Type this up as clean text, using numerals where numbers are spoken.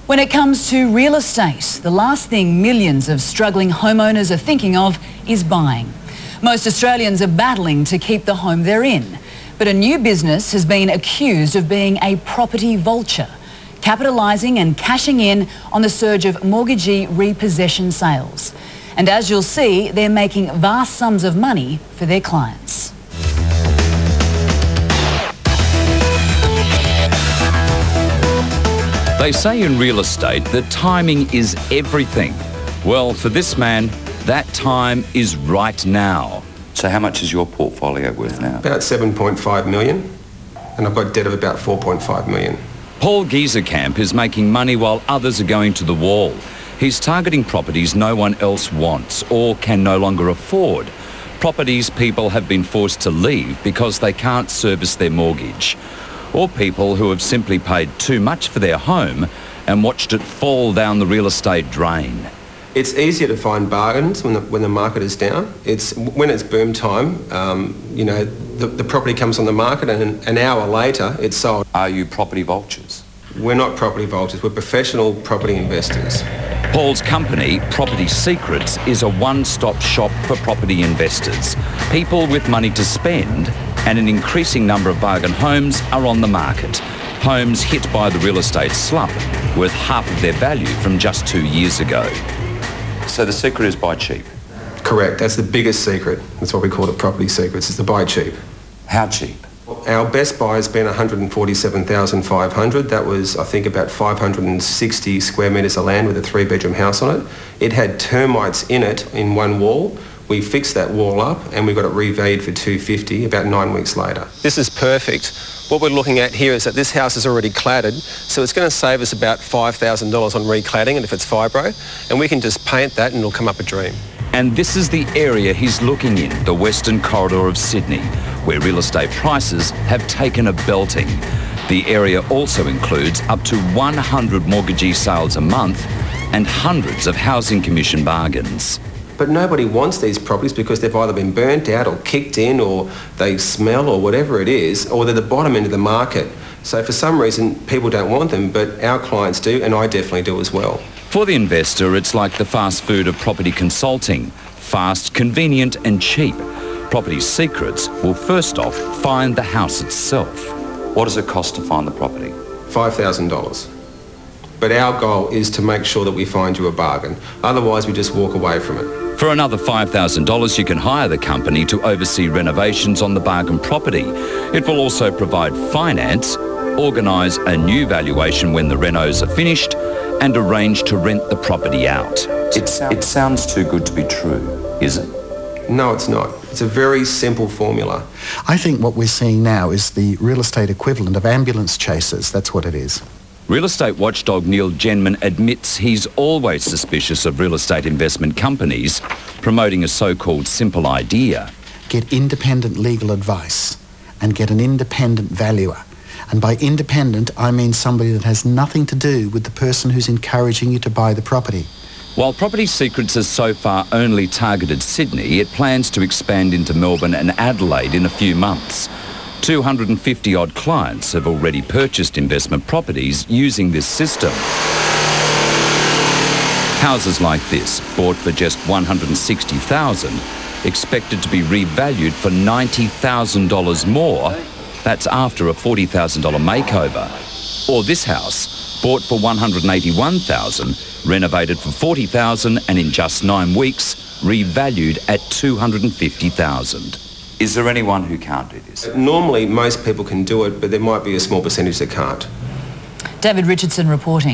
When it comes to real estate, the last thing millions of struggling homeowners are thinking of is buying. Most Australians are battling to keep the home they're in. But a new business has been accused of being a property vulture, capitalising and cashing in on the surge of mortgagee repossession sales. And as you'll see, they're making vast sums of money for their clients. They say in real estate that timing is everything. Well, for this man, that time is right now. So how much is your portfolio worth now? About 7.5 million, and I've got debt of about 4.5 million. Paul Giesekamp is making money while others are going to the wall. He's targeting properties no one else wants or can no longer afford. Properties people have been forced to leave because they can't service their mortgage. Or people who have simply paid too much for their home and watched it fall down the real estate drain. It's easier to find bargains when the market is down. When it's boom time, the property comes on the market and an hour later it's sold. Are you property vultures? We're not property vultures, we're professional property investors. Paul's company, Property Secrets, is a one-stop shop for property investors. People with money to spend, and an increasing number of bargain homes are on the market. Homes hit by the real estate slump, worth half of their value from just 2 years ago. So the secret is buy cheap? Correct, that's the biggest secret. That's what we call it, Property Secrets, is to buy cheap. How cheap? Our best buy has been $147,500. That was, I think, about 560 square metres of land with a 3-bedroom house on it. It had termites in it in one wall. We fixed that wall up and we got it revalued for $250 about 9 weeks later. This is perfect. What we're looking at here is that this house is already cladded, so it's going to save us about $5,000 on recladding, and if it's fibro, and we can just paint that and it'll come up a dream. And this is the area he's looking in, the Western Corridor of Sydney, where real estate prices have taken a belting. The area also includes up to 100 mortgagee sales a month and hundreds of housing commission bargains. But nobody wants these properties because they've either been burnt out or kicked in, or they smell, or whatever it is, or they're the bottom end of the market. So for some reason people don't want them, but our clients do, and I definitely do as well. For the investor, it's like the fast food of property consulting. Fast, convenient and cheap. Property Secrets will first off find the house itself. What does it cost to find the property? $5,000. But our goal is to make sure that we find you a bargain. Otherwise we just walk away from it. For another $5,000, you can hire the company to oversee renovations on the bargain property. It will also provide finance, organise a new valuation when the renos are finished, and arrange to rent the property out. It sounds too good to be true, is it? No, it's not. It's a very simple formula. I think what we're seeing now is the real estate equivalent of ambulance chasers. That's what it is. Real estate watchdog Neil Genman admits he's always suspicious of real estate investment companies promoting a so-called simple idea. Get independent legal advice and get an independent valuer. And by independent, I mean somebody that has nothing to do with the person who's encouraging you to buy the property. While Property Secrets has so far only targeted Sydney, it plans to expand into Melbourne and Adelaide in a few months. 250-odd clients have already purchased investment properties using this system. Houses like this, bought for just $160,000, expected to be revalued for $90,000 more. That's after a $40,000 makeover. Or this house, bought for $181,000, renovated for $40,000 and in just 9 weeks, revalued at $250,000. Is there anyone who can't do this? Normally most people can do it, but there might be a small percentage that can't. David Richardson reporting.